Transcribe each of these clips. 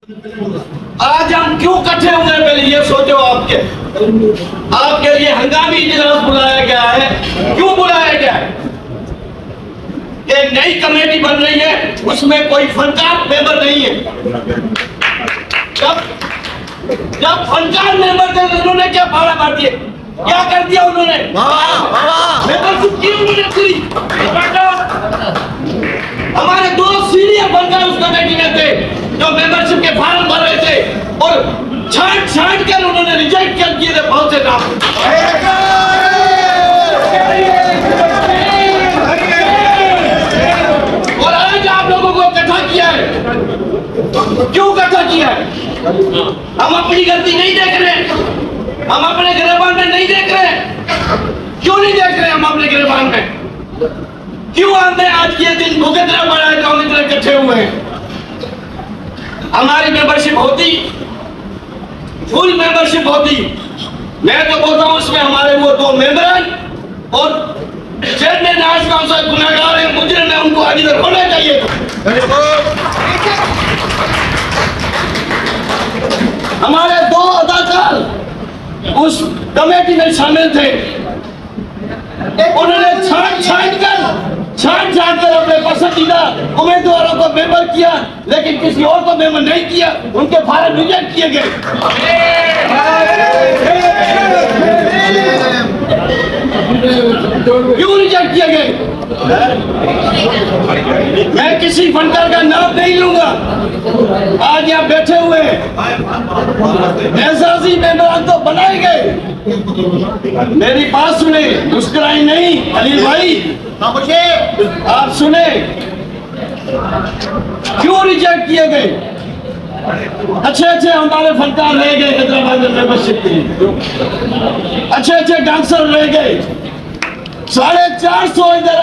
आज हम क्यों इकट्ठे हुए हैं, पहले ये सोचो। आपके लिए हंगामी इजलास बुलाया गया है। क्यों बुलाया गया है? एक नई कमेटी बन रही है, उसमें कोई फनकार मेंबर नहीं है। जब फनकार मेंबर थे तो उन्होंने क्या पाड़ा मार दिए, क्या कर दिया उन्होंने? मेंबरशिप की उन्होंने पूरी। हमारे दो सीनियर फनकार उस कमेटी में थे जो मेंबरशिप के फॉर्म भर रहे थे और छांट कर उन्होंने रिजेक्ट कर दिए थे बहुत से नाम। और आज आप लोगों को इकट्ठा किया है। क्यों इकट्ठा किया है? हम अपनी गलती नहीं देख रहे, हम अपने गिरबान में नहीं देख रहे। क्यों नहीं देख रहे हम अपने गिरबान में? क्यों हमने आज ये दिन भुगतना पड़ा है? कौन इतने इकट्ठे हुए हैं? हमारी मेंबरशिप होती, फुल मेंबरशिप होती, मैं तो बोलता हूं उसमें हमारे वो दो मेंबर और चेयरमैन आज काउंसिल गुनाहगार है, मुजरिम है, उनको आज इधर होना चाहिए था। हमारे दो अदाकार उस कमेटी में शामिल थे, उन्होंने छांट कर अपने पसंदीदा उम्मीदवारों को मेंबर किया, लेकिन किसी और को मेंबर नहीं किया। उनके फार्म रिजेक्ट किए गए। क्यों रिजेक्ट किए गए? मैं किसी फनकार का नाम नहीं लूंगा। आज यहाँ बैठे हुए एहसासी मेंबर तो बनाए गए। मेरी बात सुने, मुस्कुराई नहीं। अली भाई आप सुने, क्यों रिजेक्ट किए गए? अच्छे हमारे फनकार रह गए हैदराबाद में मेंबरशिप के लिए, अच्छे डांसर रह गए। 450 इधर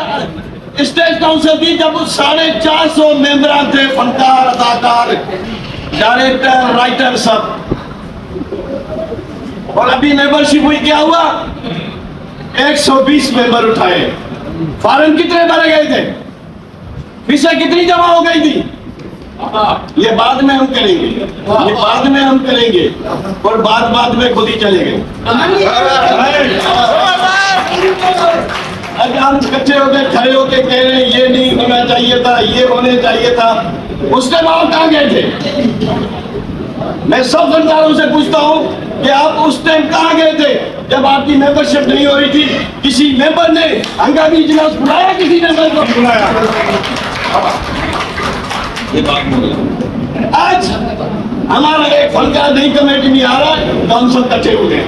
स्टेट काउंसिल थी, जब 450 मेंबर थे, फनकार, अदाकार, डायरेक्टर, राइटर सब। और अभी मेंबरशिप हुई, क्या हुआ? 120 मेंबर उठाए। फॉर्म कितने भरे गए थे? फीसें कितनी जमा हो गई थी? ये बाद में हम करेंगे, ये बाद में हम करेंगे, और बाद में खुद ही चले गए। आज हम इकट्ठे होकर खड़े होकर कह रहे हैं ये नहीं होना चाहिए था, ये होने चाहिए था। उसके बाद कहाँ गए थे? मैं सब फनकारों से पूछता हूँ कि आप उस टाइम कहाँ गए थे जब आपकी मेंबरशिप नहीं हो रही थी? किसी मेंबर ने हंगामी इजलास बुलाया? किसी मेंबर को बुलाया? आज हमारा एक फनकार नई कमेटी में आ रहा है तो हम सब इकट्ठे हो गए।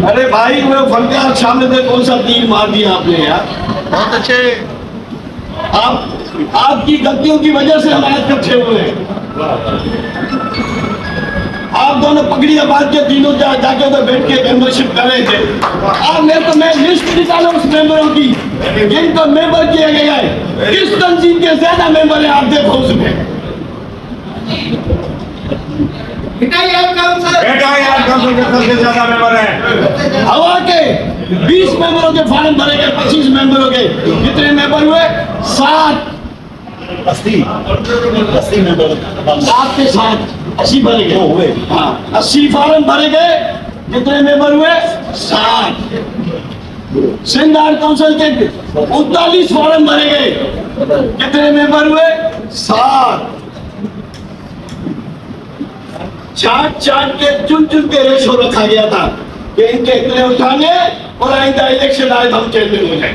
अरे भाई, वो फनकार सामने से कौन सा तीर मार दिया आपने यार? बहुत अच्छे। आपकी गलतियों की वजह से हम आज इकट्ठे हुए हैं। आप दोनों पगड़ियां बांध के तीनों जाके उधर बैठ के मेंबरशिप कर रहे थे। आज मैं लिस्ट निकालो उस मेंबरों की जिनको मेंबर किया गया है। किस तंजीम के ज्यादा मेंबर है आप देखो उसमें। सबसे ज्यादा मेंबर है। हवा के 20 मेंबरों के फॉर्म भरे गए, 25 मेंबरों के। कितने मेंबर हुए? 7 80 मेंबर। 7 के 7 80 भरे गए हुए। हाँ, 80 फॉर्म भरे गए। कितने मेंबर हुए? 7। सिंध आर्ट काउंसिल के 39 फॉर्म भरे गए। कितने मेंबर हुए? 7। छाट के चुन के रेशो रखा गया था कि इनके इतने उठाने और आइंदा इलेक्शन आए हम चेयरमैन हो जाए।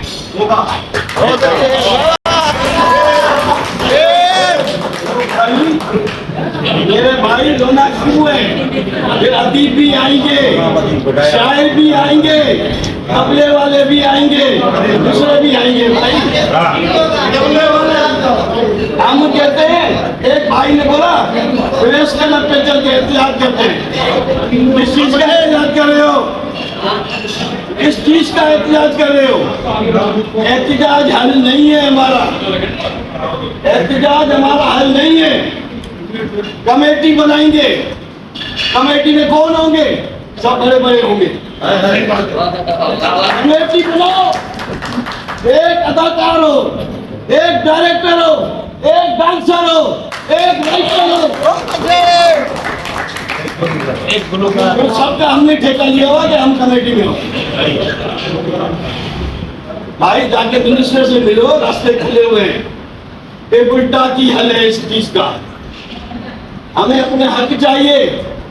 मेरे भाई रोना क्यों है? फिर अदीब भी आएंगे, शायर भी आएंगे, तबले वाले भी आएंगे, दूसरे भी आएंगे। भाई तबले वाले हम कहते हैं, एक भाई ने बोला प्रेस क्लब पे चल के एहतियात करते हैं। किस चीज का एहतियात कर रहे हो? किस चीज का एहतियात कर रहे हो? एहतिजाज हल नहीं है हमारा, एहतिजाज हमारा हल नहीं है। कमेटी बनाएंगे, कमेटी में कौन होंगे? सब बड़े बड़े होंगे। कमेटी बनाओ, एक अदाकार हो, एक डायरेक्टर हो, एक डांसर हो, एक राइटर हो, एक गुलूकार तो सबका हमने ठेका लिया हुआ कि हम कमेटी में हो। भाई जाके मिनिस्टर से मिलो, रास्ते खुले हुए हैं। ये उल्टा की हल है इस चीज का। हमें अपने हक चाहिए।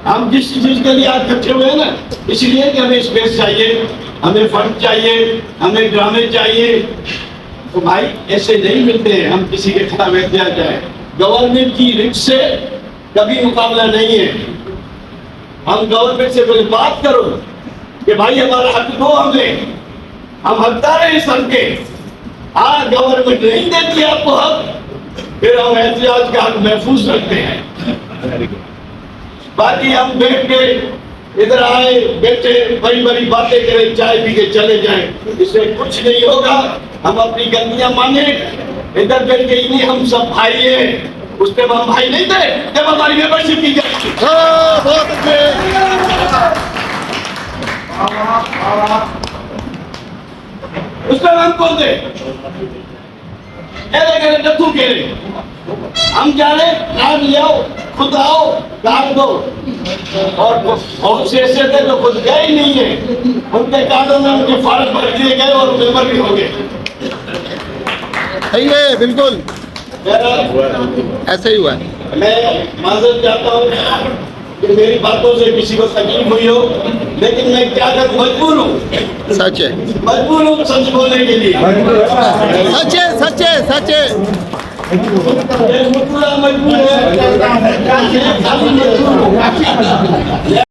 हम जिस चीज के लिए आज इकट्ठे हुए हैं ना, इसलिए कि हमें स्पेस चाहिए, हमें फंड चाहिए, हमें ड्रामे चाहिए। तो भाई ऐसे नहीं मिलते हैं हम किसी के खिलाफ एहतियात जाए। गवर्नमेंट की रिक्स से कभी मुकाबला नहीं है। हम गवर्नमेंट से पहले बात करो कि भाई हमारा हक दो हमें, हम हकदार हैं इस हक के। हाँ, गवर्नमेंट नहीं देती आपको हक, फिर हम एहतियात का हक महफूज रखते हैं। बाकी हम बैठ के इधर आए बैठे बड़ी बड़ी बातें करें, चाय पी के चले जाएं, इससे कुछ नहीं होगा। हम अपनी गलतियां माने, इधर बैठ के इन्हीं हम सब भाई हैं। उस टाइम हम भाई नहीं थे जब हमारी मेंबरशिप की जाती। उस टाइम हम कौन थे? डब्बू कह रहे हम जा रहे कार्ड ले आओ, खुद आओ कार्ड दो। और बहुत से ऐसे थे तो खुद गए ही नहीं है, उनके कार्डों में उनके फॉर्म भर दिए गए और मेंबर भी हो गए। सही है, बिल्कुल ऐसे ही हुआ है। मैं माजरत चाहता हूँ कि मेरी बातों से किसी को तकलीफ हुई हो, लेकिन मैं क्या करूँ, मजबूर हूँ। सच है, मजबूर हूँ सच बोलने के लिए। सच है, सच है, सच है। पूरा मजबूर है, खाली मजबूर हूँ।